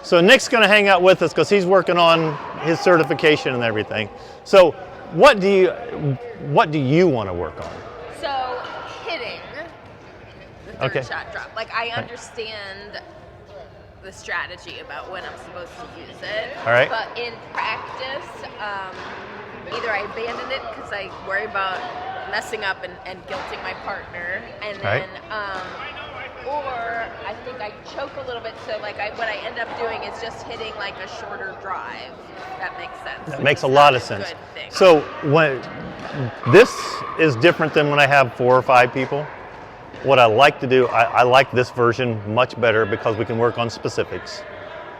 So Nick's going to hang out with us because he's working on his certification and everything. So what do you want to work on? So hitting the third shot drop. Like I understand the strategy about when I'm supposed to use it. All right. But in practice, either I abandon it because I worry about messing up and guilting my partner, and then or I think I choke a little bit, so like what I end up doing is just hitting like a shorter drive. If that makes sense. That makes a lot of sense. So when this is different than when I have 4 or 5 people. What I like to do, I like this version much better because we can work on specifics.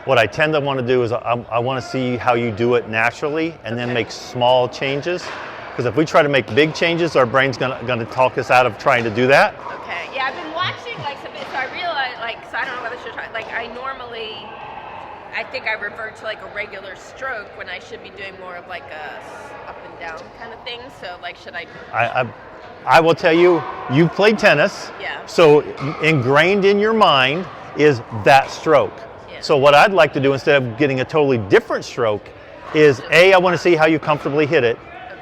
What I tend to want to do is I want to see how you do it naturally and then make small changes. Because if we try to make big changes, our brain's gonna talk us out of trying to do that. Okay. Yeah, I've been watching like some, so I realized so I don't know whether I should try. Like I think I revert to like a regular stroke when I should be doing more of like a up and down kind of thing. So like, should I? I will tell you, you've played tennis. Yeah. So ingrained in your mind is that stroke. Yeah. So what I'd like to do instead of getting a totally different stroke is I want to see how you comfortably hit it.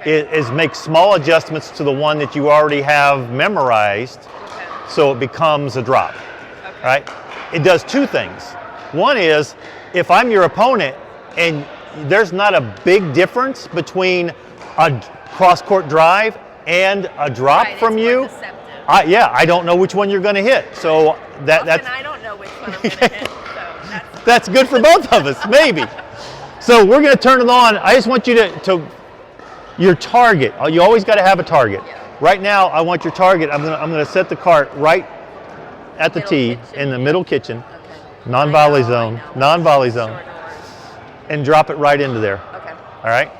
Is make small adjustments to the one that you already have memorized, so it becomes a drop. Right? It does 2 things. One is, if I'm your opponent and there's not a big difference between a cross-court drive and a drop from you, I don't know which one you're going to hit. So that's I don't know which one I'm going to hit. So that's good for both of us, maybe. So we're going to turn it on. I just want you to your target. You always got to have a target. Yeah. Right now, I want your target. I'm going to set the cart right at the tee in the middle kitchen, non-volley zone, and drop it right into there. Okay. All right.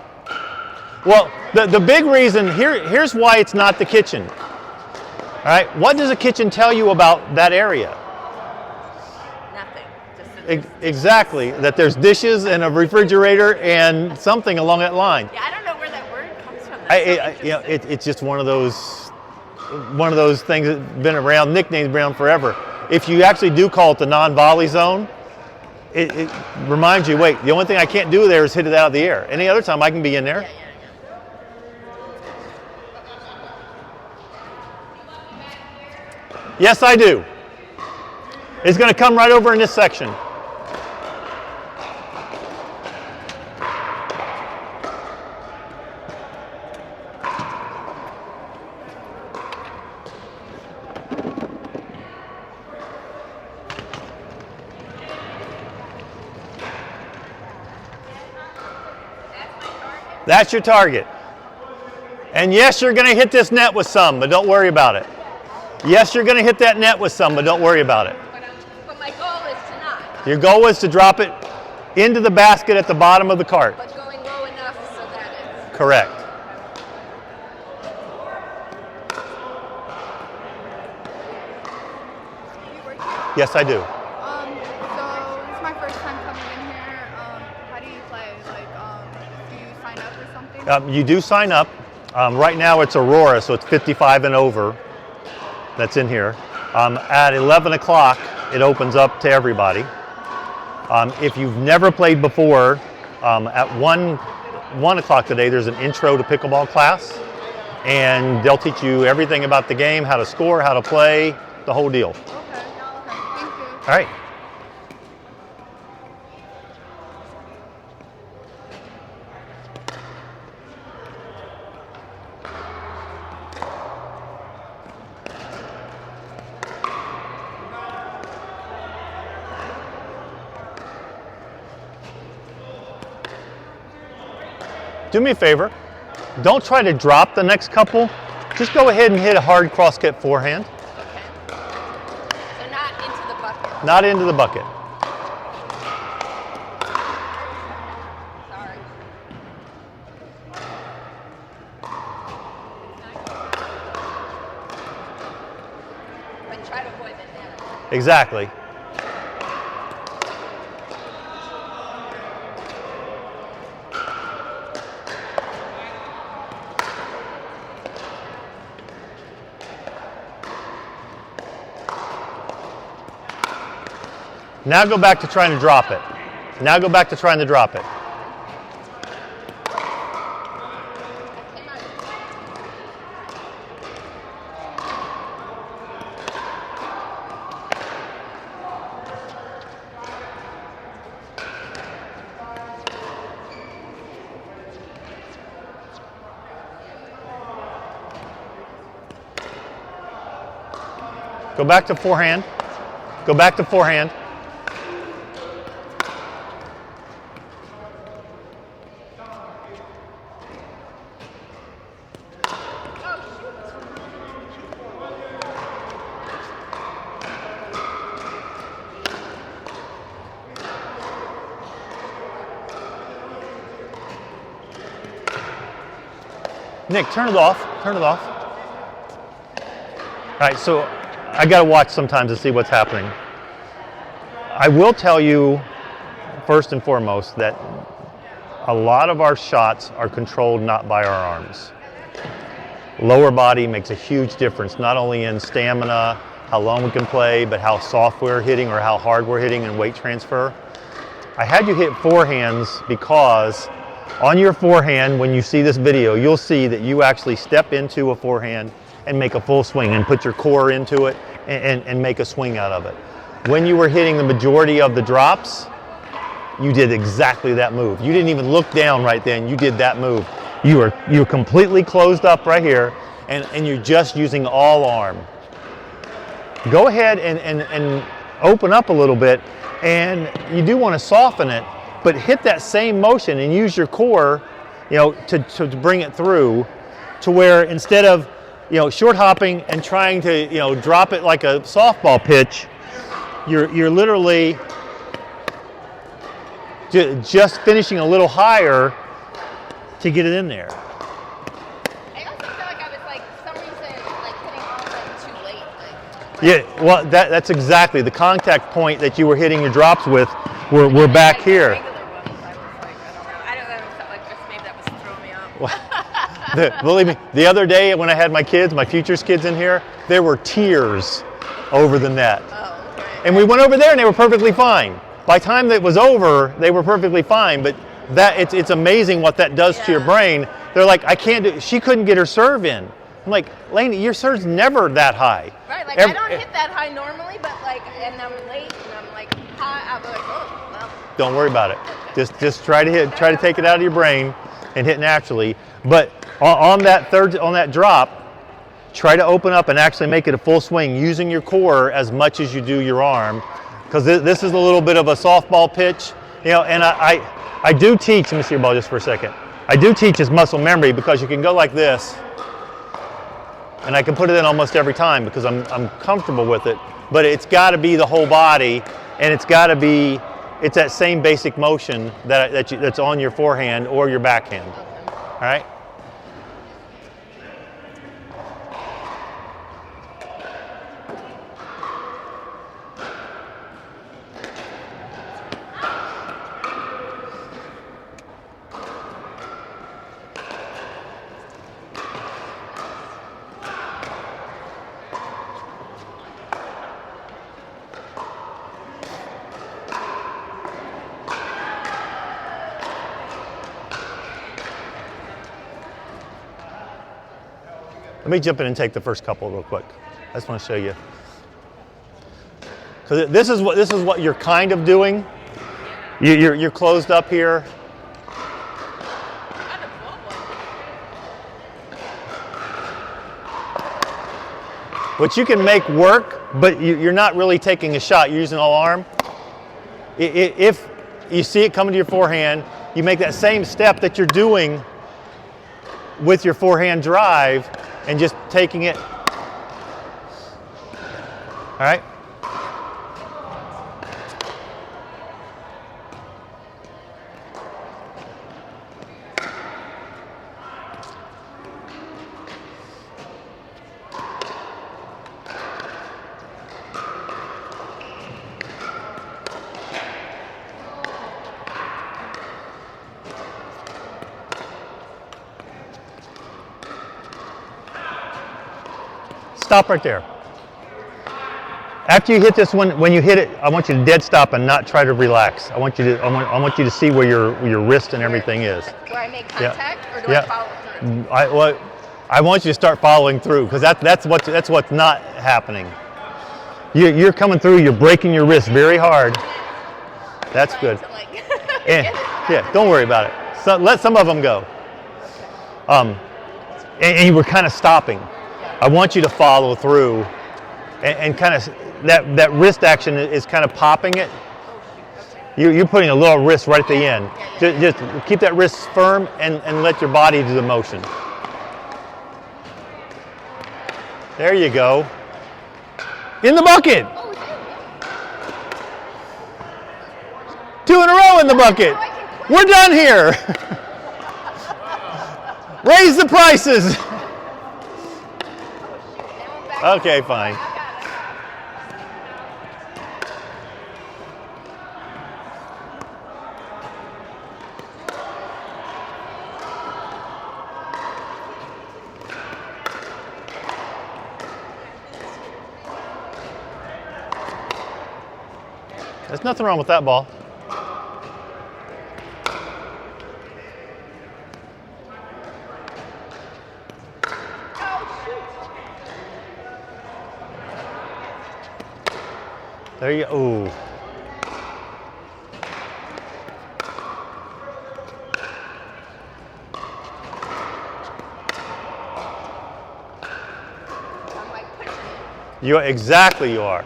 Well, the big reason here's why it's not the kitchen. All right. What does a kitchen tell you about that area? Nothing. Exactly. That there's dishes and a refrigerator and something along that line. Yeah, I don't know where that word comes from. It's just one of those things that's been around, nicknames around forever. If you actually do call it the non-volley zone, it reminds you, wait, the only thing I can't do there is hit it out of the air. Any other time I can be in there. Yeah. Yes, I do. It's going to come right over in this section. That's your target. And yes, you're going to hit this net with some, but don't worry about it. Yes, you're going to hit that net with some, but don't worry about it. But my goal is to not. Your goal is to drop it into the basket at the bottom of the cart. But going low enough so that it's... Correct. Yes, I do. So this is my first time coming in here. How do you play? Do you sign up or something? You do sign up. Right now it's Aurora, so it's 55 and over that's in here. At 11 o'clock, it opens up to everybody. If you've never played before, at 1 o'clock today, there's an intro to pickleball class, and they'll teach you everything about the game, how to score, how to play, the whole deal. Okay. Thank you. All right. Do me a favor, don't try to drop the next couple. Just go ahead and hit a hard cross-cut forehand. Okay. So not into the bucket. Not into the bucket. Sorry. But try to avoid the net. Exactly. Now go back to trying to drop it. Now go back to trying to drop it. Go back to forehand. Go back to forehand. Nick, turn it off. Turn it off. All right, so I got to watch sometimes to see what's happening. I will tell you, first and foremost, that a lot of our shots are controlled not by our arms. Lower body makes a huge difference, not only in stamina, how long we can play, but how soft we're hitting or how hard we're hitting and weight transfer. I had you hit forehands because on your forehand, when you see this video, you'll see that you actually step into a forehand and make a full swing and put your core into it and make a swing out of it. When you were hitting the majority of the drops, you did exactly that move. You didn't even look down right then, you did that move. You're completely closed up right here and you're just using all arm. Go ahead and open up a little bit, and you do want to soften it, but hit that same motion and use your core, to bring it through to where instead of, short hopping and trying to, drop it like a softball pitch, you're literally just finishing a little higher to get it in there. I also feel like I was for some reason hitting all of them too late. Yeah, well, that's exactly the contact point that you were hitting your drops with. We're back here. I don't know. Felt like maybe that was throwing me off. Believe me, the other day when I had my kids, my futures kids in here, there were tears over the net. Oh, okay. And we went over there and they were perfectly fine. By the time that it was over, they were perfectly fine, but it's amazing what that does to your brain. They're like, I can't do, she couldn't get her serve in. I'm like, Lainey, your serve's never that high. Right, I don't hit that high normally, but and I'm late and I'm high, I'll be oh, well. Don't worry about it. Just try to take it out of your brain and hit naturally. But on that drop, try to open up and actually make it a full swing using your core as much as you do your arm, because this is a little bit of a softball pitch, and I do teach, let me see your ball just for a second. I do teach this muscle memory because you can go like this, and I can put it in almost every time because I'm comfortable with it, but it's got to be the whole body, and it's that same basic motion that's on your forehand or your backhand. All right? Let me jump in and take the first couple real quick. I just want to show you. Because this is what you're kind of doing. You're closed up here. Which you can make work, but you're not really taking a shot. You're using all arm. If you see it coming to your forehand, you make that same step that you're doing with your forehand drive and just taking it. All right? Stop right there. After you hit this one, when you hit it, I want you to dead stop and not try to relax. I want you to see where your wrist and everything is. Where I make contact, or do Yeah. I follow through? I want you to start following through, because that's what's not happening. You're coming through. You're breaking your wrist very hard. That's good. To, like, Yeah, don't worry about it. So let some of them go. And you were kind of stopping. I want you to follow through, and kind of that wrist action is kind of popping it. You're putting a little wrist right at the end. Just keep that wrist firm and let your body do the motion. There you go. In the bucket. 2 in a row in the bucket. We're done here. Raise the prices. Okay, fine. There's nothing wrong with that ball. There you go. Ooh. Exactly you are.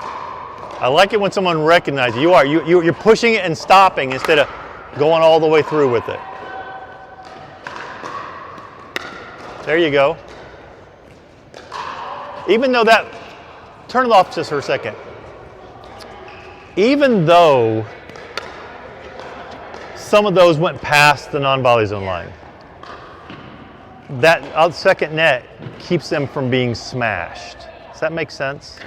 I like it when someone recognizes you are. You're pushing it and stopping instead of going all the way through with it. There you go. Even though that, turn it off just for a second. Even though some of those went past the non-volley zone line, that second net keeps them from being smashed. Does that make sense?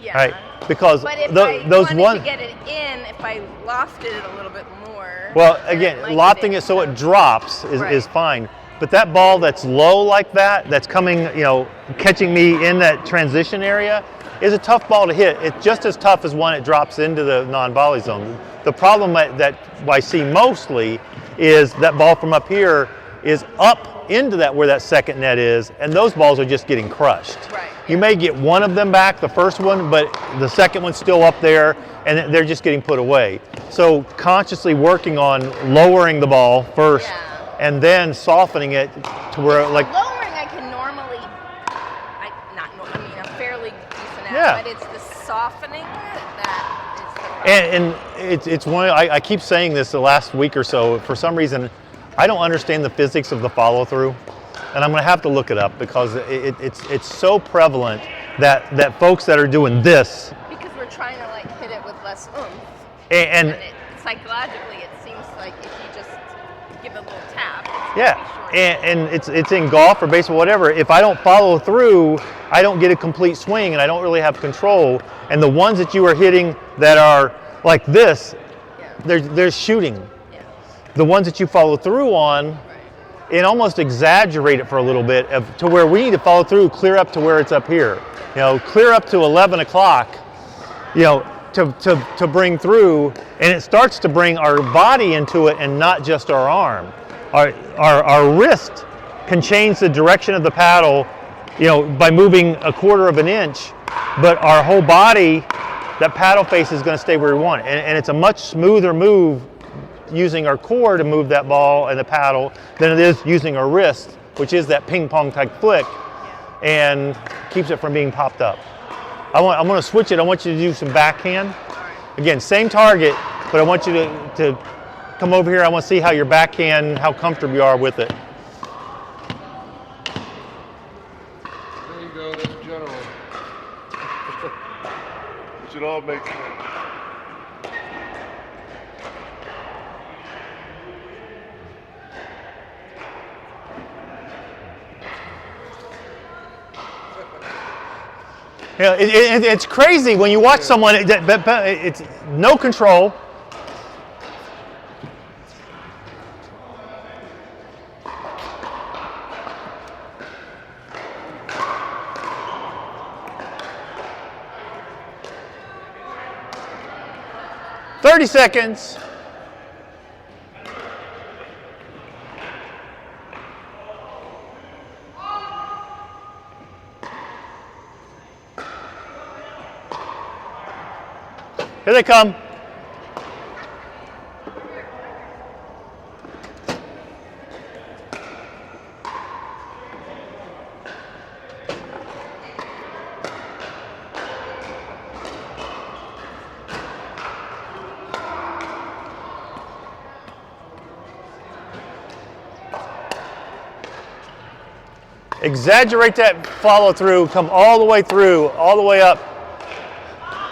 Yeah. Right. Because but if those I one wanted to get it in, if I lofted it a little bit more. Well, again, lofting it so it drops is fine. But that ball that's low like that, that's coming, catching me in that transition area, is a tough ball to hit. It's just as tough as when it drops into the non-volley zone. The problem that I see mostly is that ball from up here is up into that where that second net is, and those balls are just getting crushed. Right. You may get one of them back, the first one, but the second one's still up there, and they're just getting put away. So consciously working on lowering the ball first, and then softening it to where, like, lowering, I can normally, I'm fairly decent at, but it's the softening that is the problem. And it's one. I keep saying this the last week or so. For some reason, I don't understand the physics of the follow through, and I'm going to have to look it up because it's so prevalent that folks that are doing this, because we're trying to hit it with less oomph, and psychologically it seems like if you just give it a little tap. And it's in golf or baseball, whatever. If I don't follow through, I don't get a complete swing, and I don't really have control. And the ones that you are hitting that are like this, they're shooting. The ones that you follow through on, it almost exaggerate it for a little bit to where we need to follow through, clear up to where it's up here. Clear up to 11 o'clock, to bring through, and it starts to bring our body into it and not just our arm. Our wrist can change the direction of the paddle, by moving a quarter of an inch, but our whole body, that paddle face is going to stay where we want it. And it's a much smoother move using our core to move that ball and the paddle than it is using our wrist, which is that ping pong type flick, and keeps it from being popped up. I'm going to switch it. I want you to do some backhand. Again, same target, but I want you to come over here. I want to see how your backhand, how comfortable you are with it. There you go, that's general. It should all make sense. It's crazy when you watch someone, it's no control. 30 seconds. Here they come. Exaggerate that follow through, come all the way through, all the way up,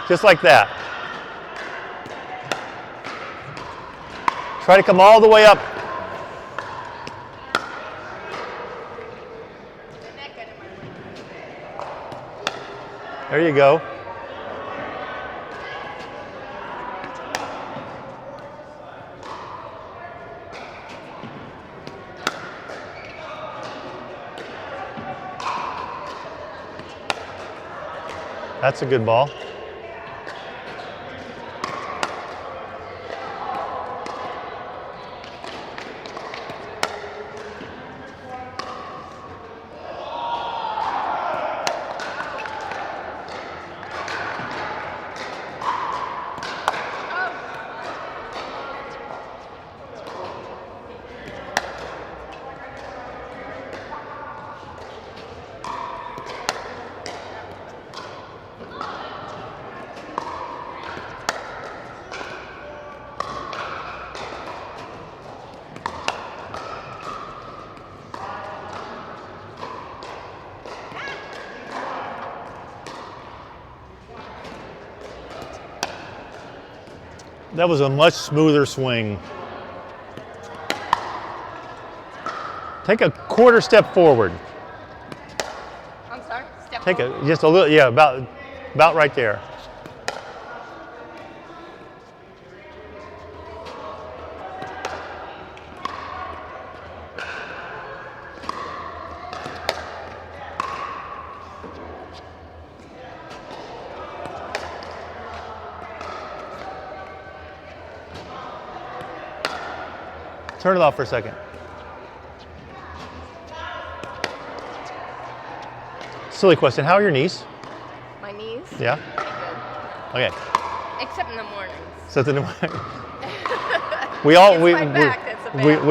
just like that. Try to come all the way up. There you go. That's a good ball. That was a much smoother swing. Take a quarter step forward. I'm sorry. Step Take forward. it just a little, yeah, about right there. Turn it off for a second. Silly question. How are your knees? My knees. Yeah. Pretty Okay. good. Except in the mornings. So we all It's my back that's a bad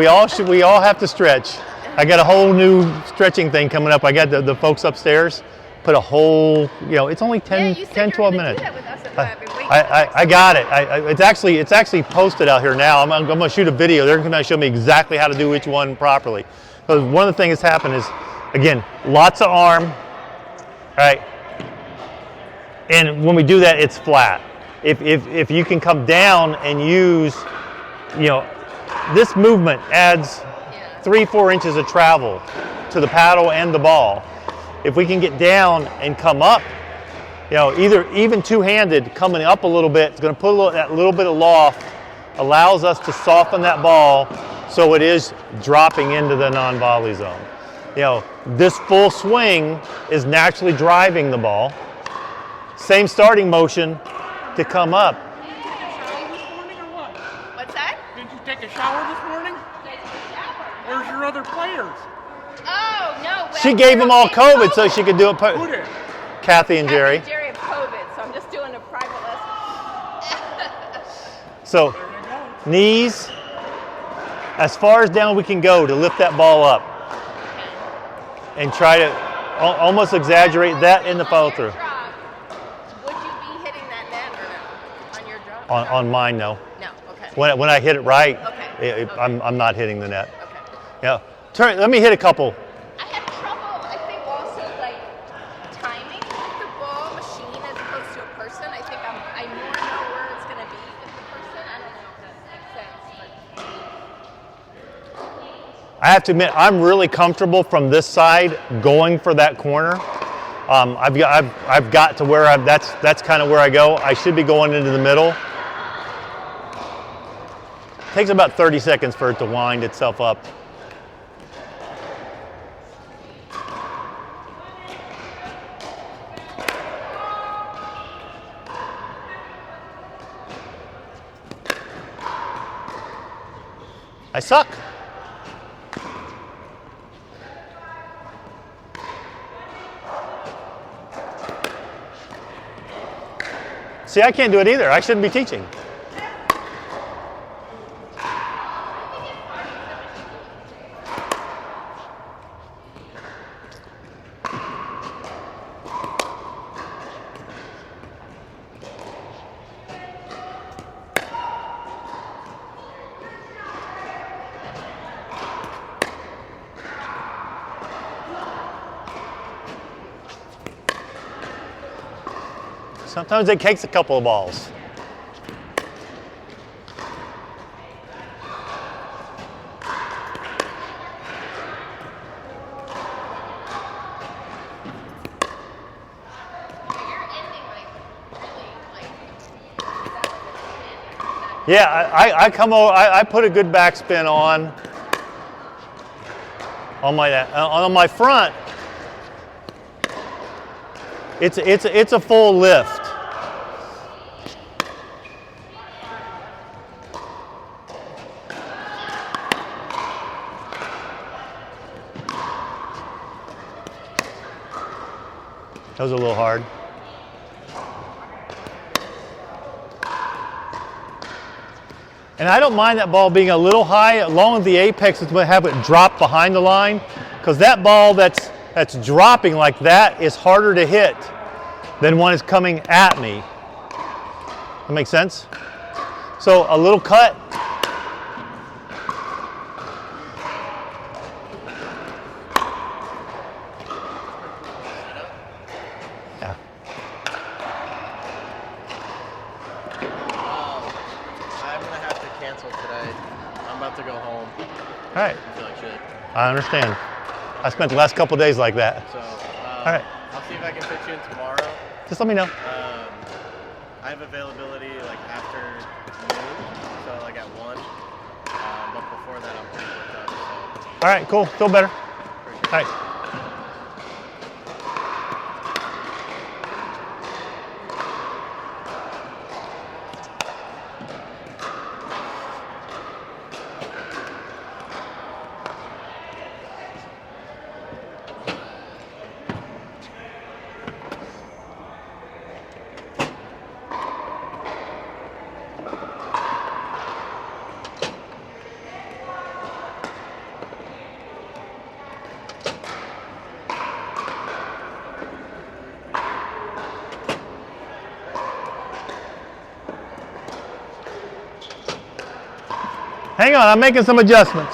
we all have to stretch. I got a whole new stretching thing coming up. I got the folks upstairs put a whole, it's only 10, you said 10 you were 12 gonna minutes. do that with us at 5 and wait. I got it. It's actually posted out here now. I'm going to shoot a video. They're going to show me exactly how to do each one properly. Because one of the things that's happened is, again, lots of arm, right? And when we do that, it's flat. If you can come down and use, this movement adds 3-4 inches of travel to the paddle and the ball. If we can get down and come up, even two-handed, coming up a little bit, it's going to put that little bit of loft, allows us to soften that ball so it is dropping into the non-volley zone. This full swing is naturally driving the ball. Same starting motion to come up. Did you take a shower this morning or what? What's that? Did you take a shower this morning? Where's your other players? Oh no. well, She gave them all COVID so she could do it. Who did? Kathy and Jerry. Jerry have COVID, so I'm just doing a private lesson. So knees, as far as down we can go to lift that ball up. And try to almost exaggerate that in the follow through. Would you be hitting that net or no? On your drop? On mine, no. No, okay. When I hit it right, Okay. I'm not hitting the net. Okay. Yeah. Let me hit a couple. I have trouble, I think also like timing the ball machine as opposed to a person. I think I more know where it's gonna be with the person. I don't know if that makes sense, but I have to admit, I'm really comfortable from this side going for that corner. I've got to where that's kind of where I go. I should be going into the middle. It takes about 30 seconds for it to wind itself up. I suck. See, I can't do it either. I shouldn't be teaching. Sometimes it takes a couple of balls. Yeah, I come over. I put a good backspin on my front. It's a full lift. That was a little hard. And I don't mind that ball being a little high, along with the apex, it's going to have it drop behind the line, because that ball that's dropping like that is harder to hit than one is coming at me. That makes sense? So a little cut. Yeah. I'm going to have to cancel today. I'm about to go home. All right. I feel like shit. I understand. I spent the last couple of days like that. So, all right. I'll see if I can fit you in tomorrow. Just let me know. I have availability like after noon, so like at 1. But before that, I'm pretty booked up. So. All right, cool. Feel better. Appreciate All it. right. Hang on, I'm making some adjustments.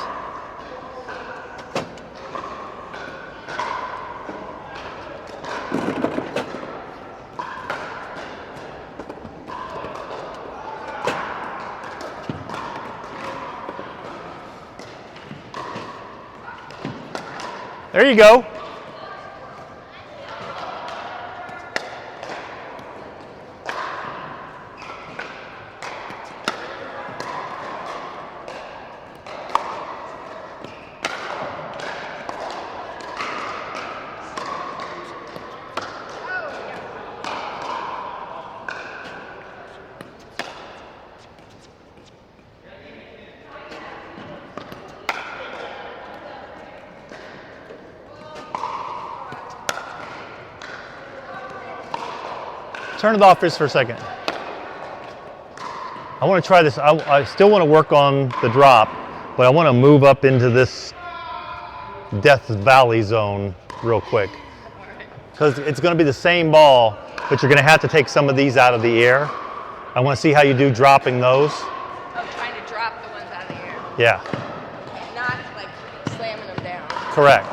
There you go. Turn it off just for a second. I want to try this. I still want to work on the drop, but I want to move up into this Death Valley zone real quick. Because it's going to be the same ball, but you're going to have to take some of these out of the air. I want to see how you do dropping those. Oh, trying to drop the ones out of the air. Yeah, Not like slamming them down. correct.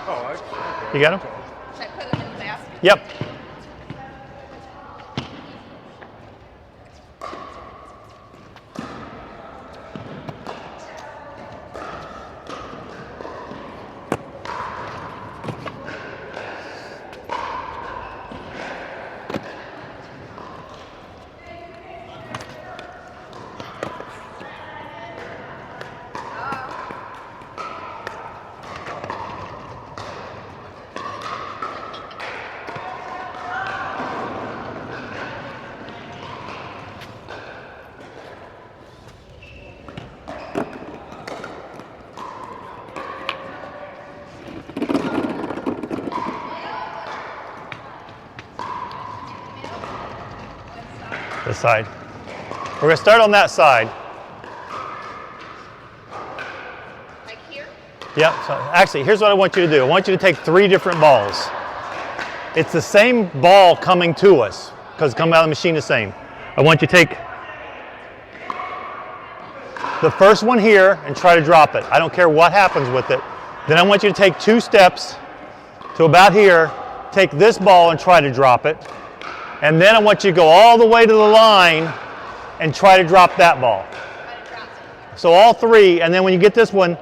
Oh, You got them? Should I put them in the basket? Yep. This side. We're gonna start on that side. Like here? Yep, so actually, here's what I want you to do. I want you to take 3 different balls. It's the same ball coming to us, because coming out of the machine the same. I want you to take the first one here and try to drop it. I don't care what happens with it. Then I want you to take 2 steps to about here, take this ball and try to drop it. And then I want you to go all the way to the line and try to drop that ball. So all 3, and then when you get this one,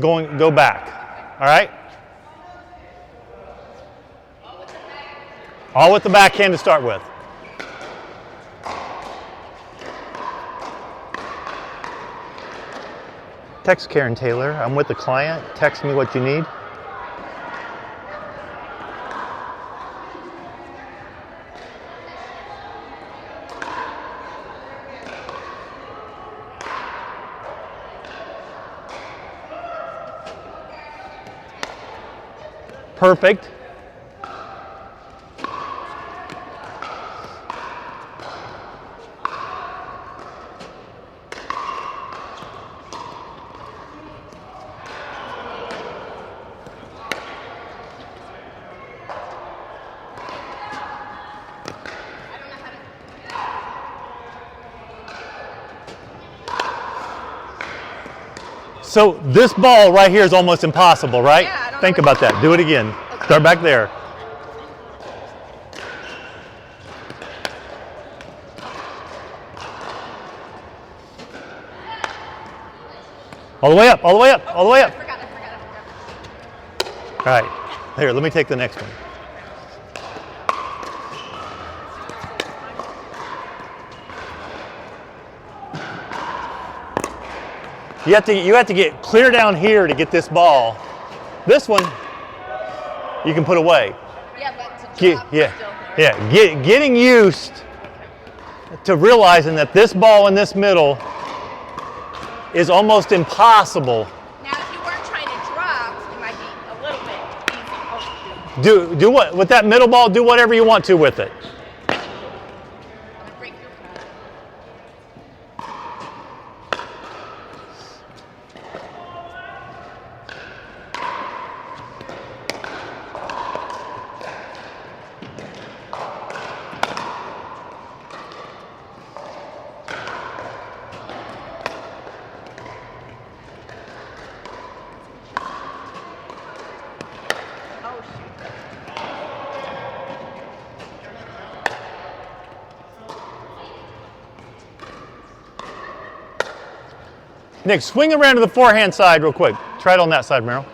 go back. All right? All with the backhand to start with. Text Karen Taylor. I'm with the client. Text me what you need. Perfect. So this ball right here is almost impossible, right? Yeah, I don't Think know about that. Do it again. Okay. Start back there. All the way up, all the way up, all the way up. I forgot. All right. Here, let me take the next one. You have to get clear down here to get this ball. This one, you can put away. Yeah, but to drop still there. Getting used to realizing that this ball in this middle is almost impossible. Now, if you weren't trying to drop, it might be a little bit easy. Oh, shoot. Do what with that middle ball? Do whatever you want to with it. Break your phone. Oh, shoot. Nick, swing around to the forehand side real quick. Try it on that side, Merrill.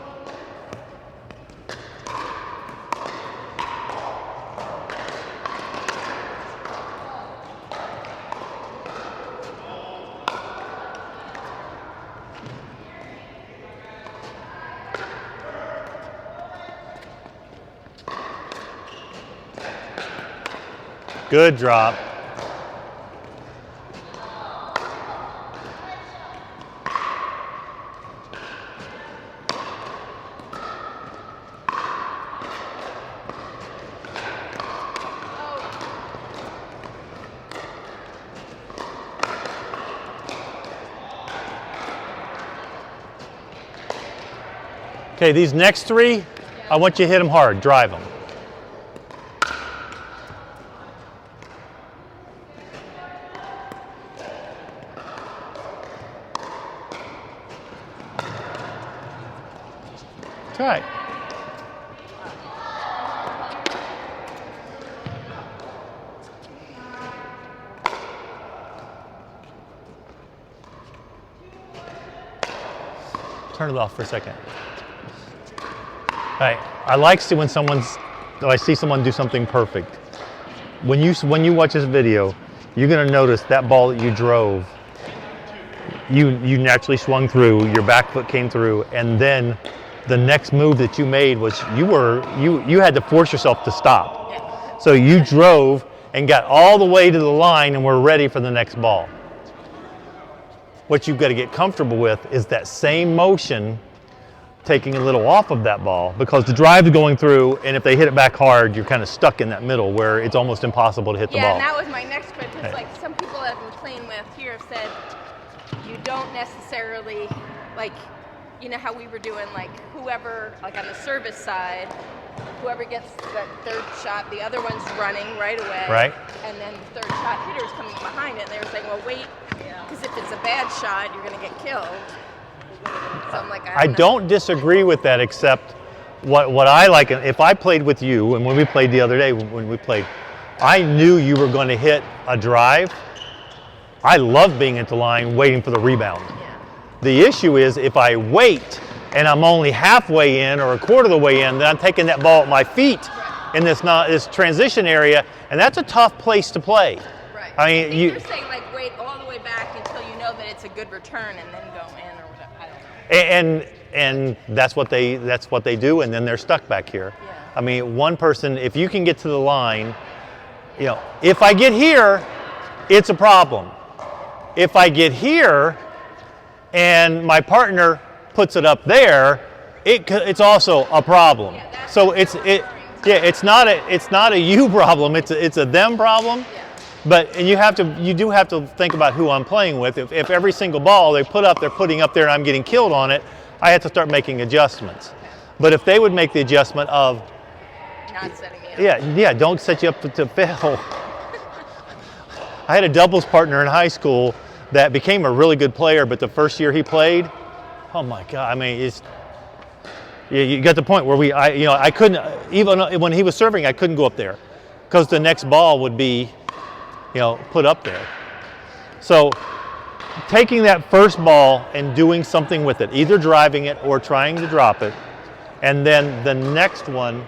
Good drop. Okay, these next 3, I want you to hit them hard, drive them. That's right. Turn it off for a second. All right, I like to when I see someone do something perfect. When you watch this video, you're gonna notice that ball that you drove, you naturally swung through, your back foot came through, and then the next move that you made was you had to force yourself to stop. Yeah. So you drove and got all the way to the line and were ready for the next ball. What you've got to get comfortable with is that same motion taking a little off of that ball because the drive is going through, and if they hit it back hard, you're kind of stuck in that middle where it's almost impossible to hit the Yeah, ball. and that was my next question. Because Right. like some people I've been playing with here have said you don't necessarily like, you know how we were doing like whoever like on the service side, whoever gets that third shot, the other one's running right away. Right. And then the third shot hitter's coming behind it. And they were saying, well, wait, because if it's a bad shot, you're going to get killed. So I'm like, I don't disagree with that, except what I like, if I played with you, and when we played the other day, when we played, I knew you were going to hit a drive. I love being at the line waiting for the rebound. Yeah. The issue is if I wait and I'm only halfway in or a quarter of the way in, then I'm taking that ball at my feet in this transition area, and that's a tough place to play. Right. I mean, think you- you're saying like wait all the way back until you know that it's a good return and then go in or whatever. I don't know. And that's what they do, and then they're stuck back here. Yeah. I mean, one person, if you can get to the line, you know, if I get here, it's a problem. If I get here and my partner puts it up there, it's also a problem. Yeah, that's So what it's you're referring to. yeah, it's not a you problem. It's a them problem. Yeah. But and you do have to think about who I'm playing with. If every single ball they put up, they're putting up there, and I'm getting killed on it, I have to start making adjustments. But if they would make the adjustment of Not setting me up. yeah, don't set you up to fail. I had a doubles partner in high school that became a really good player, but the first year he played, oh my God! I mean, you got the point where I couldn't even when he was serving, I couldn't go up there because the next ball would be, put up there. So taking that first ball and doing something with it, either driving it or trying to drop it, and then the next one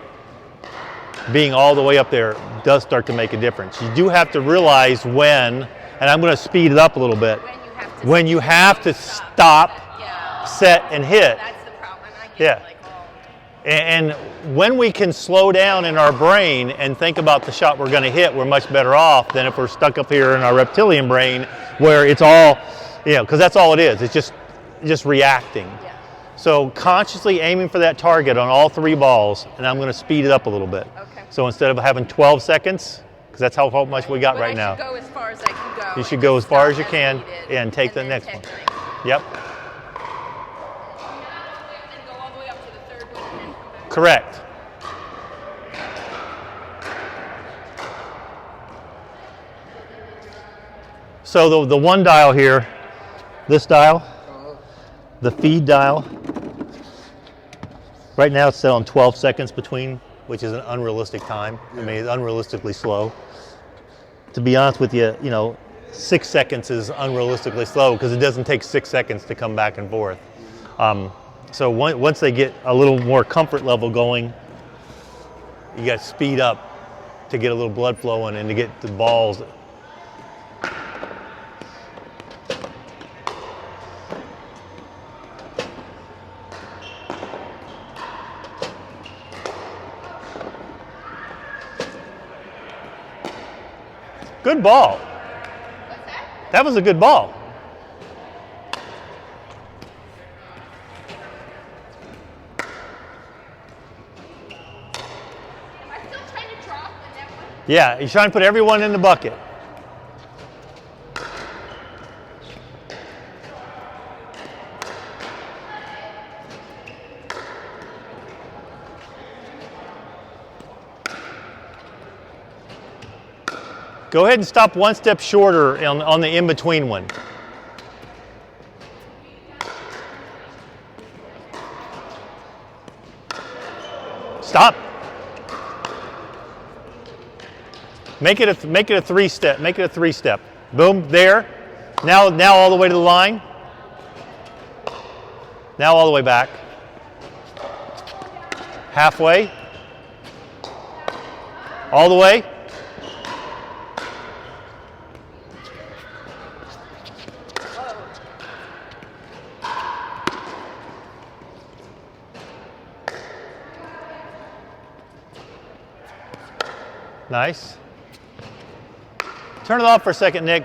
being all the way up there does start to make a difference. You do have to realize when, and I'm going to speed it up a little bit, when you have to stop, Yeah. set, and hit. That's the problem. I get Yeah. like And when we can slow down in our brain and think about the shot we're going to hit, we're much better off than if we're stuck up here in our reptilian brain where it's all, because that's all it is. It's just reacting. Yeah. So consciously aiming for that target on all three balls, and I'm going to speed it up a little bit. Okay. So instead of having 12 seconds, because that's how much we got But right I now. should go as far as I can go. You should and go as far stop as you can needed, and take the then next take one. the next one. Yep, And go all the way up to the third one and then come back. correct. So the one dial here, this dial, the feed dial, right now it's set on 12 seconds between, which is an unrealistic time. I mean, it's unrealistically slow. To be honest with you, 6 seconds is unrealistically slow because it doesn't take 6 seconds to come back and forth. So once they get a little more comfort level going, you got to speed up to get a little blood flowing and to get the balls. Good ball. That was a good ball. Am I still trying to drop the net one? Yeah, you're trying to put everyone in the bucket. Go ahead and stop one step shorter on the in-between one. Stop. Make it a 3-step. Make it a 3-step. Boom, there. Now all the way to the line. Now all the way back. Halfway. All the way. Nice. Turn it off for a second, Nick.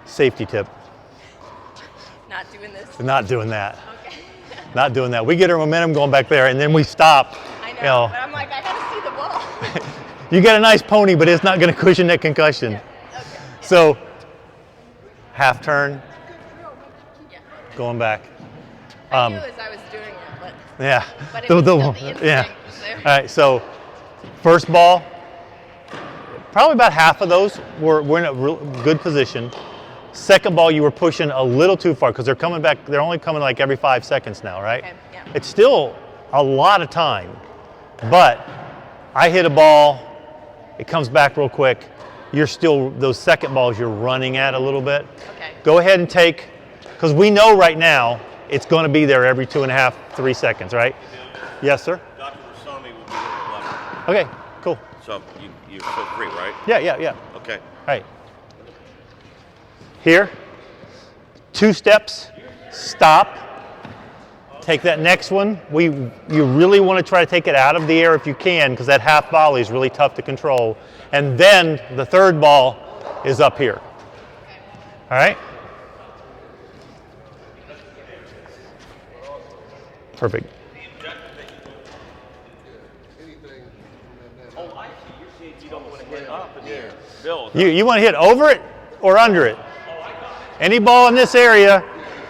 Safety tip. doing this. Not doing that. Okay. Not doing that. We get our momentum going back there, and then we stop. I know, You know, but I'm like, I gotta see the ball. you got a nice pony, but it's not going to cushion that concussion. Okay. So, half turn, Yeah. going back. I knew as I was doing it, but Yeah. it was still the instinct yeah. was there. All right. So, first ball, probably about half of those were in a real good position. Second ball, you were pushing a little too far because they're coming back. They're only coming like every 5 seconds now, right? Okay, yeah. It's still a lot of time, but I hit a ball, it comes back real quick. You're still, those second balls you're running at a little bit. Okay. Go ahead and take, because we know right now it's going to be there every 2.5, 3 seconds, right? Yes, sir? Dr. Rasami will be here at 11. Okay, cool. So you feel free, right? Yeah. Okay. All right. Here, 2 steps, stop. Take that next one. You really want to try to take it out of the air if you can, because that half volley is really tough to control. And then the third ball is up here. All right? Perfect. Oh, I see. You're saying you don't want to hit up in the air. Bill. You want to hit over it or under it? Any ball in this area,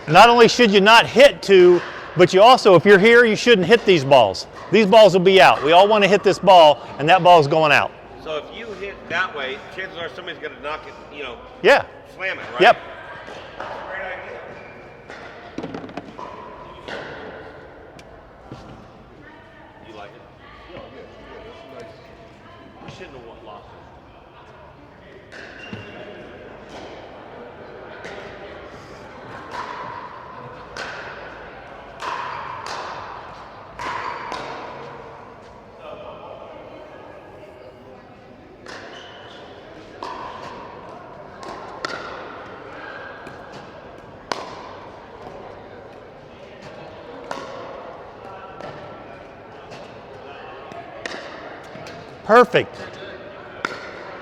not only should you not hit to, but you also, if you're here, you shouldn't hit these balls. These balls will be out. We all want to hit this ball, and that ball is going out. So if you hit that way, chances are somebody's going to knock it, Yeah. slam it, right? Yep. Great idea. You like it? Yeah, that's nice. You shouldn't have lost it. Perfect.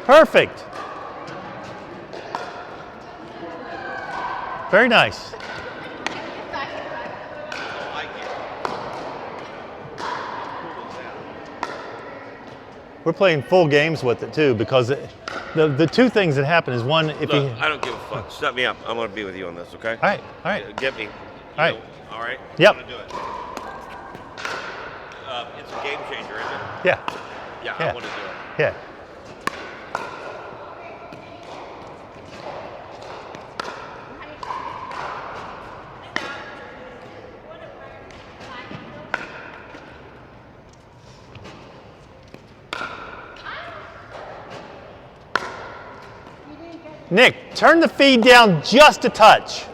Perfect. Very nice. I like it. We're playing full games with it too, because the 2 things that happen is, one, if Look, you. I don't give a fuck. Set me up. I'm going to be with you on this, okay? All right. Get me. All right. All right? Yep. I'm going to do it. It's a game changer, isn't it? Yeah. Yeah, Yeah. I want to do it. Yeah. Nick, turn the feed down just a touch.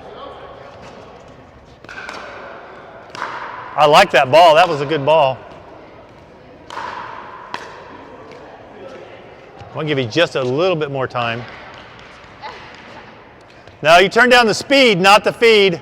I like that ball. That was a good ball. I'll give you just a little bit more time. Now you turn down the speed, not the feed.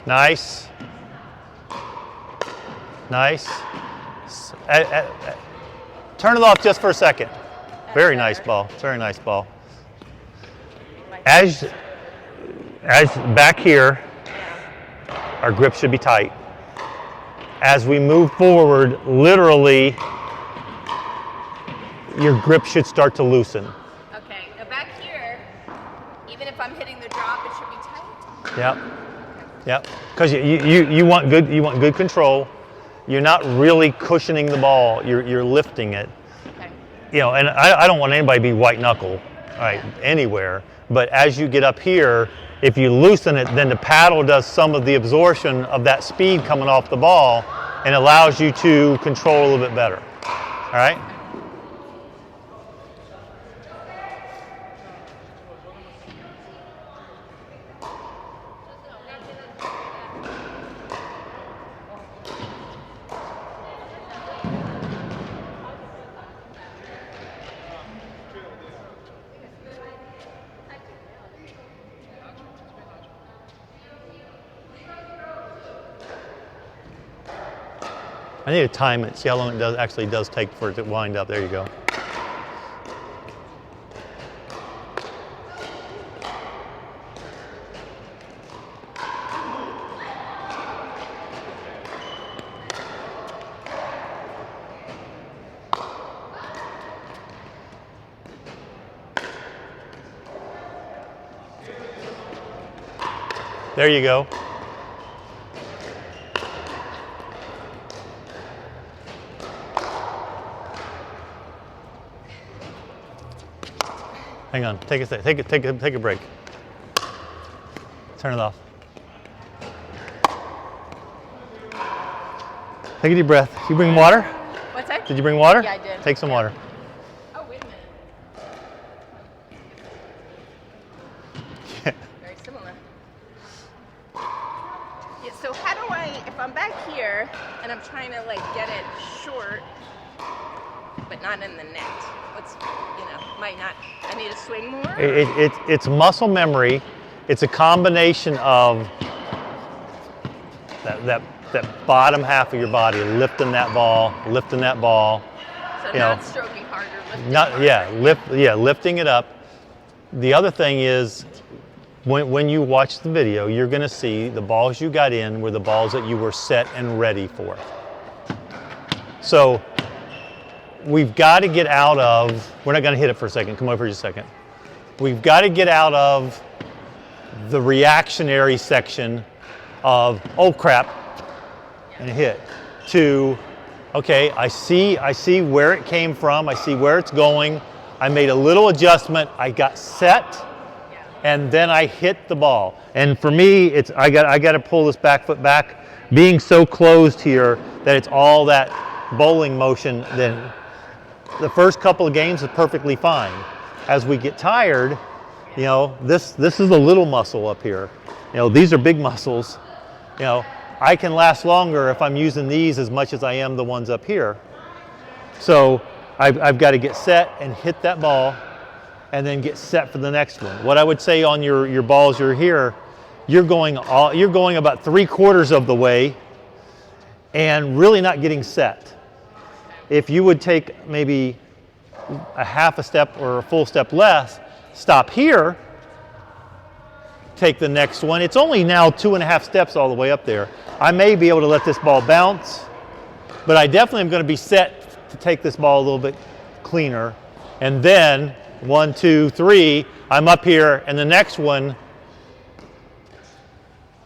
Nice. Nice. Turn it off just for a second. Very nice ball. Very nice ball. As back here, our grip should be tight. As we move forward, literally, your grip should start to loosen. Okay, now back here, even if I'm hitting the drop, it should be tight. Yep. Yep. Because you want good control. You're not really cushioning the ball. You're lifting it. Okay. And I don't want anybody to be white knuckle, right, anywhere. But as you get up here, if you loosen it, then the paddle does some of the absorption of that speed coming off the ball and allows you to control a little bit better. All right? I need to time it, see how long it actually does take for it to wind up. There you go. There you go. Hang on, take a break. Turn it off. Take a deep breath. You bring water? What's that? Did you bring water? Yeah, I did. Take some water. Oh, wait a minute. Very similar. Yeah, so how do if I'm back here and I'm trying to like get it short, but not in the net, I need to swing more? It's muscle memory. It's a combination of that bottom half of your body, lifting that ball. So not stroking harder, lifting harder. Lifting it up. The other thing is, when you watch the video, you're going to see the balls you got in were the balls that you were set and ready for. So we've got to get out of, we're not going to hit it for a second, come over here just a second. We've got to get out of the reactionary section of, oh crap, and hit, to, okay, I see where it came from, I see where it's going, I made a little adjustment, I got set, and then I hit the ball. And for me, it's I got to pull this back foot back, being so closed here that it's all that bowling motion. Then the first couple of games is perfectly fine. As we get tired, this is a little muscle up here. These are big muscles. I can last longer if I'm using these as much as I am the ones up here. So I've got to get set and hit that ball, and then get set for the next one. What I would say on your balls you're here, you're going about 3/4 of the way and really not getting set. If you would take maybe a half a step or a full step less, stop here, take the next one. It's only now 2.5 steps all the way up there. I may be able to let this ball bounce, but I definitely am going to be set to take this ball a little bit cleaner. And then 1, 2, 3, I'm up here, and the next one,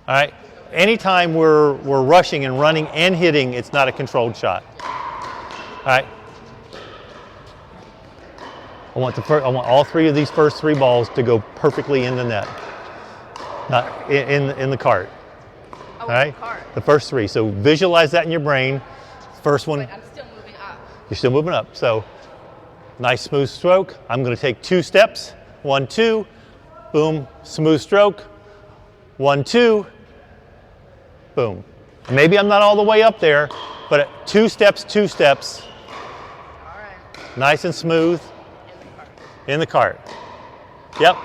all right, anytime we're rushing and running and hitting, it's not a controlled shot. All right. I want all 3 of these first 3 balls to go perfectly in the net, not in the cart. Oh, all right, the cart. The first 3. So visualize that in your brain. First one. But I'm still moving up. You're still moving up. So nice smooth stroke. I'm going to take 2 steps. 1, 2, boom, smooth stroke. 1, 2, boom. Maybe I'm not all the way up there, but 2 steps, 2 steps. All right. Nice and smooth. In the cart. In the cart. Yep.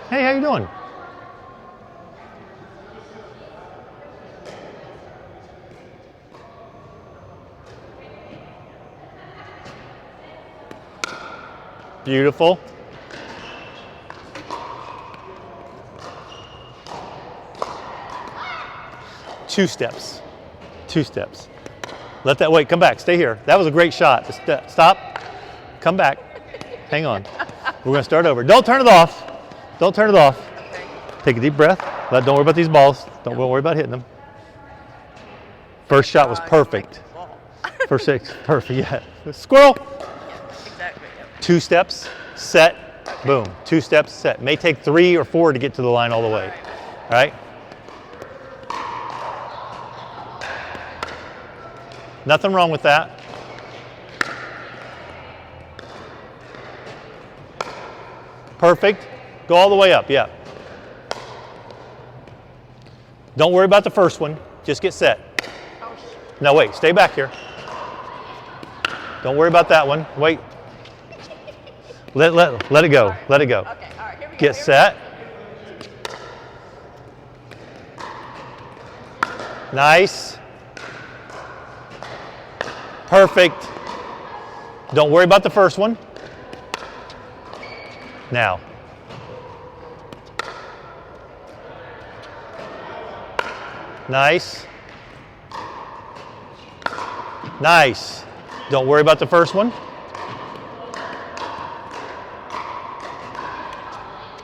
Hey, how you doing? Beautiful. Two steps. Let that wait. Come back. Stay here. That was a great shot. Stop. Come back. Hang on. We're going to start over. Don't turn it off. Okay. Take a deep breath. Don't worry about these balls. Don't worry about hitting them. First shot was perfect. First 6, perfect. Yeah. Squirrel. Exactly. Yep. 2 steps, set, boom. 2 steps, set. May take 3 or 4 to get to the line all the way. All right? Nothing wrong with that. Perfect. Go all the way up, yeah. Don't worry about the first one. Just get set. Oh, No, wait, stay back here. Don't worry about that one. Wait. Let it go. Let it go. Okay, all right, here we go. Get here we set. Nice. Perfect. Don't worry about the first one. Now. Nice. Nice. Don't worry about the first one.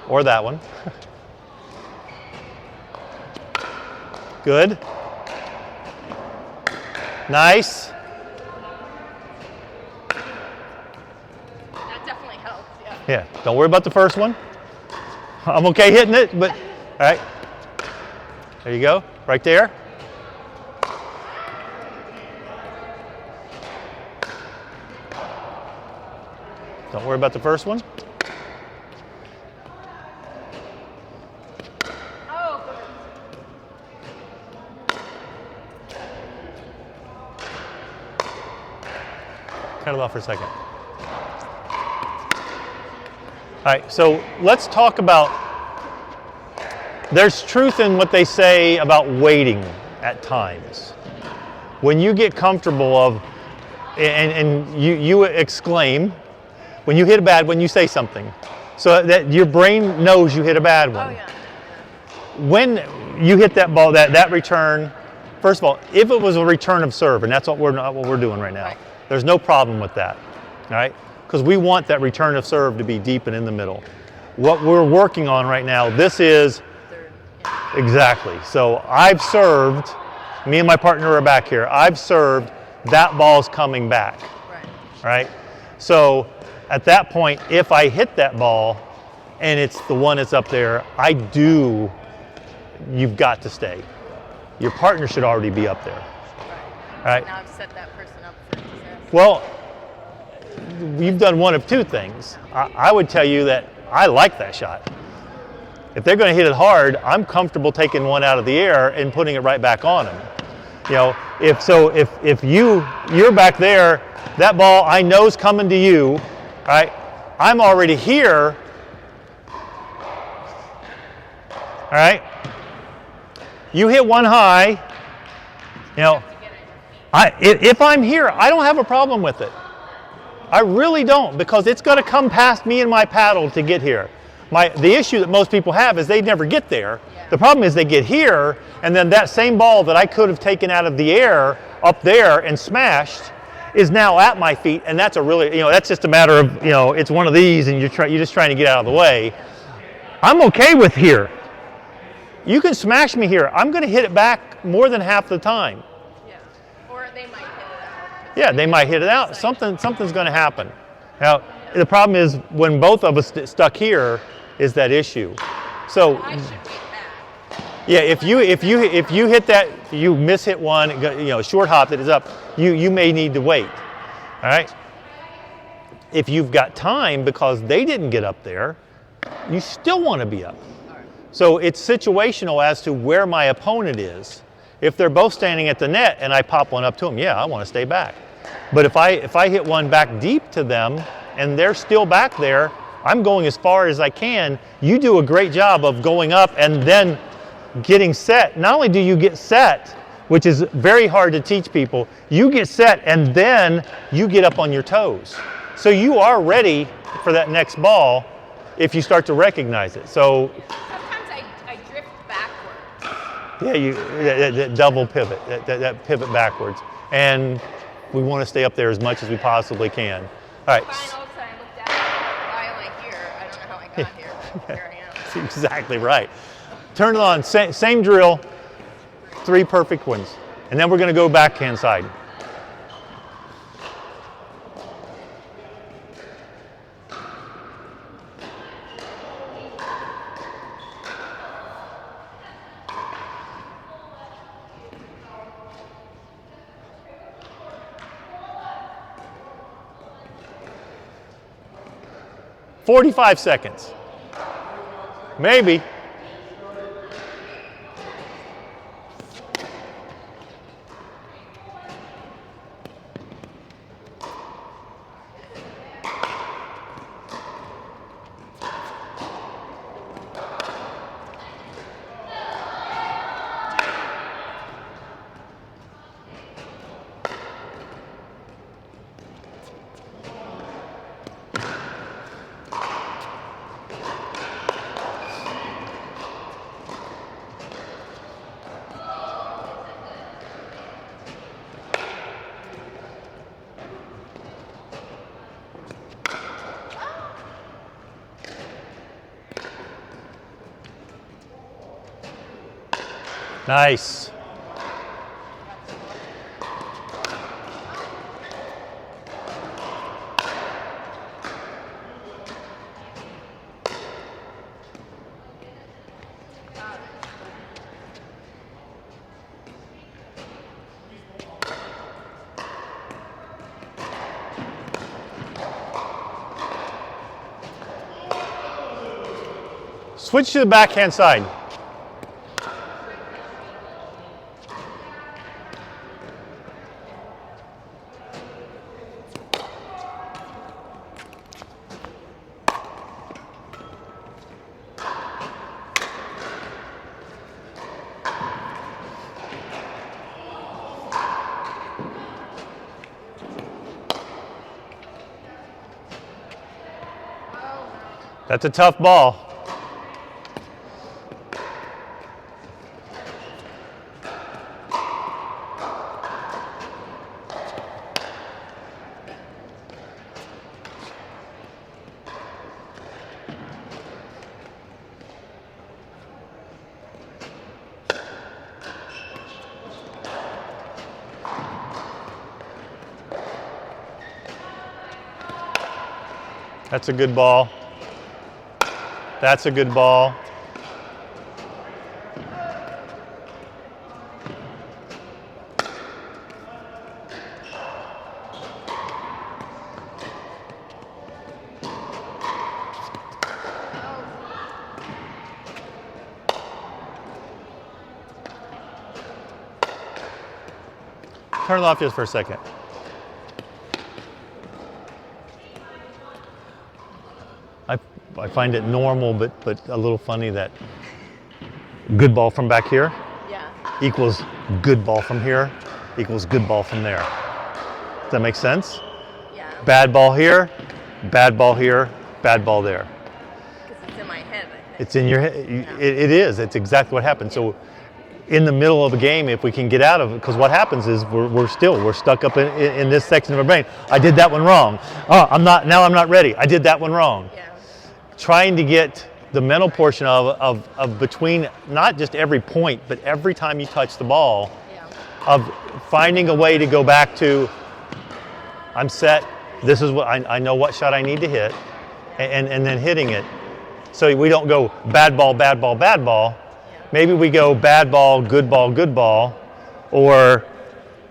Or that one. Good. Nice. That definitely helps, yeah. Yeah, don't worry about the first one. I'm okay hitting it, but all right. There you go, right there. Don't worry about the first one. Oh, Cut it off for a second. All right, so let's talk about, there's truth in what they say about waiting at times. When you get comfortable of, and you exclaim, when you hit a bad one, you say something. So that your brain knows you hit a bad one. oh yeah. When you hit that ball, that return, first of all, if it was a return of serve, and that's what we're doing right now, Right. there's no problem with that, all right? Because we want that return of serve to be deep and in the middle. What we're working on right now, this is exactly. So I've served, me and my partner are back here, I've served, that ball's coming back, Right. right? So at that point, if I hit that ball and it's the one that's up there, you've got to stay. Your partner should already be up there, all right? Now I've set that person up for success. Well, you've done one of two things. I would tell you that I like that shot. If they're going to hit it hard, I'm comfortable taking one out of the air and putting it right back on them. You know, if you're back there, that ball I know's coming to you, right? I'm already here. All right? You hit one high, you know, if I'm here, I don't have a problem with it. I really don't, because it's going to come past me and my paddle to get here. The issue that most people have is they never get there. Yeah. The problem is they get here, and then that same ball that I could have taken out of the air up there and smashed is now at my feet, and that's that's just a matter of, it's one of these, and you're just trying to get out of the way. I'm okay with here. You can smash me here. I'm going to hit it back more than half the time. Yeah. Or they might hit it out. Yeah, they might hit it out. Something's going to happen. Now, the problem is when both of us stuck here is that issue. So, I should wait back. yeah, if you hit that, you mishit one, short hop that is up, you may need to wait. All right. If you've got time because they didn't get up there, you still want to be up. So it's situational as to where my opponent is. If they're both standing at the net and I pop one up to them, yeah, I want to stay back. But if I hit one back deep to them and they're still back there, I'm going as far as I can. You do a great job of going up and then getting set. Not only do you get set, which is very hard to teach people, you get set and then you get up on your toes. So you are ready for that next ball if you start to recognize it. So Sometimes I drift backwards. yeah, that double pivot, that pivot backwards. And we want to stay up there as much as we possibly can. All right. Fine, all of a sudden I looked at it. Why am I here? I don't know how I got here. Here I am. That's exactly right. Turn it on, same drill, 3 perfect ones. And then we're going to go backhand side. "45 seconds. Maybe. Nice. Switch to the backhand side. That's a tough ball. That's a good ball. That's a good ball. Turn it off just for a second. I find it normal, but a little funny that good ball from back here Yeah. equals good ball from here equals good ball from there. Does that make sense? Yeah. Bad ball here, bad ball here, bad ball there. Because it's in my head, I think. It's in your head. It is. It's exactly what happens. So in the middle of a game, if we can get out of it, because what happens is we're stuck up in this section of our brain. I did that one wrong. Oh, I'm not ready. I did that one wrong. Yeah. Trying to get the mental portion of between not just every point, but every time you touch the ball, Yeah. of finding a way to go back to, I'm set, this is what I know what shot I need to hit, and then hitting it. So we don't go bad ball, bad ball, bad ball. Maybe we go bad ball, good ball, good ball, or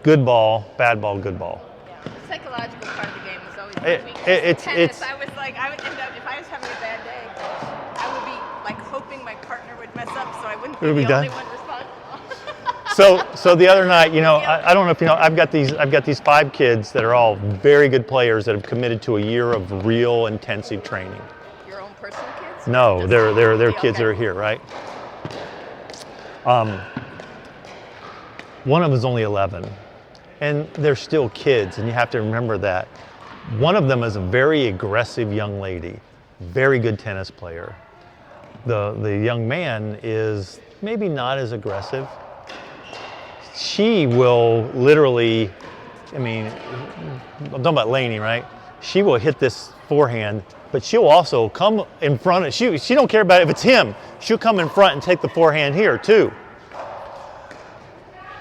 good ball, bad ball, good ball. The psychological part of the game was always It- weak. it's- Tennis, I was like, I would end up, if I was having a bad day, I would be like hoping my partner would mess up so I wouldn't be It would be the done. only one responsible. So the other night, you know, I don't know if you know, I've got these 5 kids that are all very good players that have committed to a year of real intensive training. Your own personal kids? No, Just they're the kids that are okay. here, right? One of them is only 11, and they're still kids, and you have to remember that. One of them is a very aggressive young lady, very good tennis player. The young man is maybe not as aggressive. She will literally, I mean, I'm talking about Lainey, right? She will hit this forehand, but she'll also come in front of, she don't care about if it's him. She'll come in front and take the forehand here too.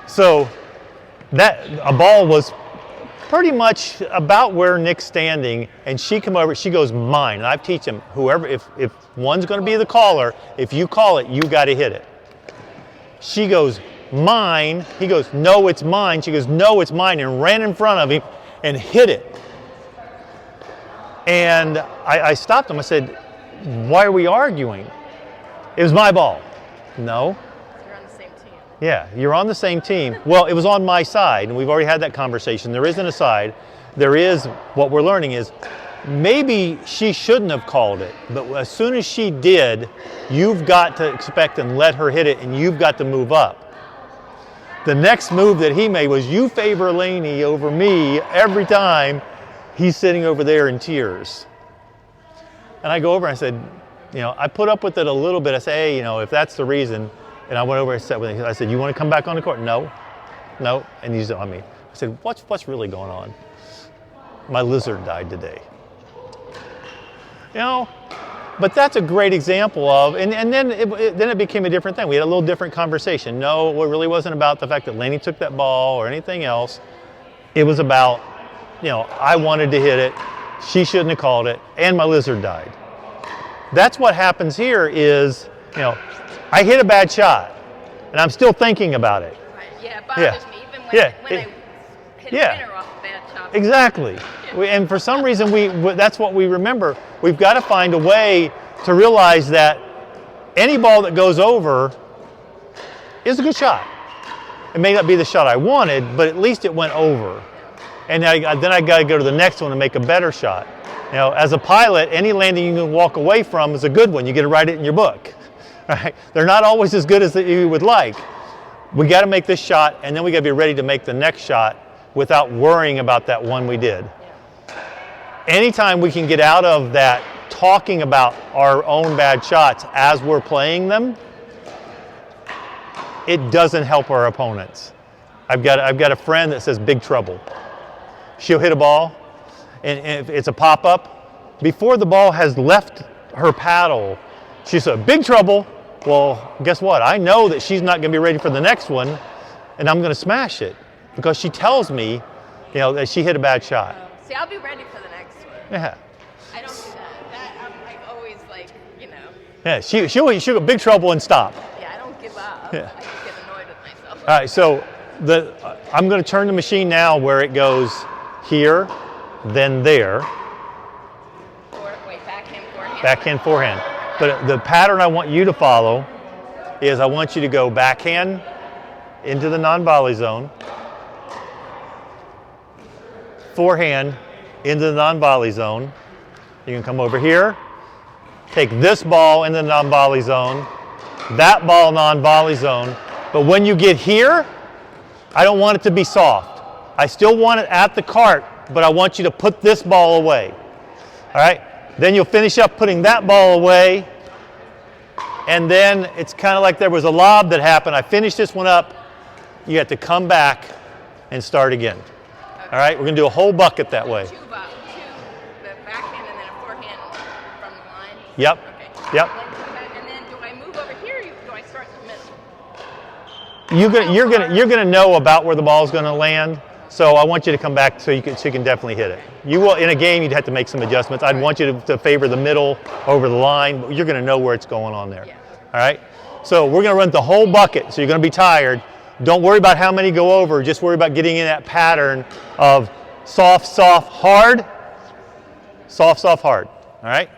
So that, a ball was pretty much about where Nick's standing, and she come over, she goes, mine. And I teach him, whoever, if one's gonna be the caller, if you call it, you gotta hit it. She goes, mine. He goes, no, it's mine. She goes, no, it's mine, and ran in front of him and hit it. And I stopped him. I said, why are we arguing? It was my ball. No. You're on the same team. Yeah, you're on the same team. Well, it was on my side, and we've already had that conversation. There isn't a side. There is, what we're learning is, maybe she shouldn't have called it, but as soon as she did, you've got to expect and let her hit it, and you've got to move up. The next move that he made was, you favor Lainey over me every time. He's sitting over there in tears. And I go over and I said, you know, I put up with it a little bit. I said, hey, you know, if that's the reason, and I went over and sat with him. I said, you want to come back on the court? No, no. And he's on me. I said, what's really going on? My lizard died today. You know, But that's a great example of, and then it became a different thing. We had a little different conversation. No, it really wasn't about the fact that Laney took that ball or anything else. It was about, I wanted to hit it. She shouldn't have called it, and my lizard died. That's what happens here is, I hit a bad shot, and I'm still thinking about it. Right. Yeah, it bothers me even when, Yeah. when I hit a winner off a bad shot. Exactly. And for some reason, that's what we remember. We've got to find a way to realize that any ball that goes over is a good shot. It may not be the shot I wanted, but at least it went over. And then I got to go to the next one and make a better shot. As a pilot, any landing you can walk away from is a good one. You get to write it in your book. Right? They're not always as good as you would like. We got to make this shot, and then we got to be ready to make the next shot without worrying about that one we did. Anytime we can get out of that talking about our own bad shots as we're playing them, it doesn't help our opponents. I've got a friend that says big trouble. She'll hit a ball, and if it's a pop-up, before the ball has left her paddle, she said, big trouble. Well, guess what? I know that she's not going to be ready for the next one, and I'm going to smash it because she tells me, that she hit a bad shot. See, I'll be ready for the next one. Yeah. I don't do that. I'm like always like, Yeah, she'll go big trouble and stop. Yeah, I don't give up. Yeah. I just get annoyed with myself. All right, so I'm going to turn the machine now where it goes here, then there, Backhand, forehand. backhand, forehand. But the pattern I want you to follow is I want you to go backhand into the non-volley zone, forehand into the non-volley zone. You can come over here, take this ball in the non-volley zone, that ball non-volley zone. But when you get here, I don't want it to be soft. I still want it at the cart, but I want you to put this ball away. All right? Then you'll finish up putting that ball away, and then it's kind of like there was a lob that happened. I finished this one up. You have to come back and start again. Okay. All right? We're going to do a whole bucket that way. Two, the backhand and then a forehand from the line? Yep. Okay. Yep. And then do I move over here or do I start in the middle? You're gonna know about where the ball's going to land. So I want you to come back so you can definitely hit it. You will, in a game, you'd have to make some adjustments. I'd want you to favor the middle over the line, but you're going to know where it's going on there. Yeah. All right? So we're going to run the whole bucket, so you're going to be tired. Don't worry about how many go over. Just worry about getting in that pattern of soft, soft, hard, soft, soft, hard. All right?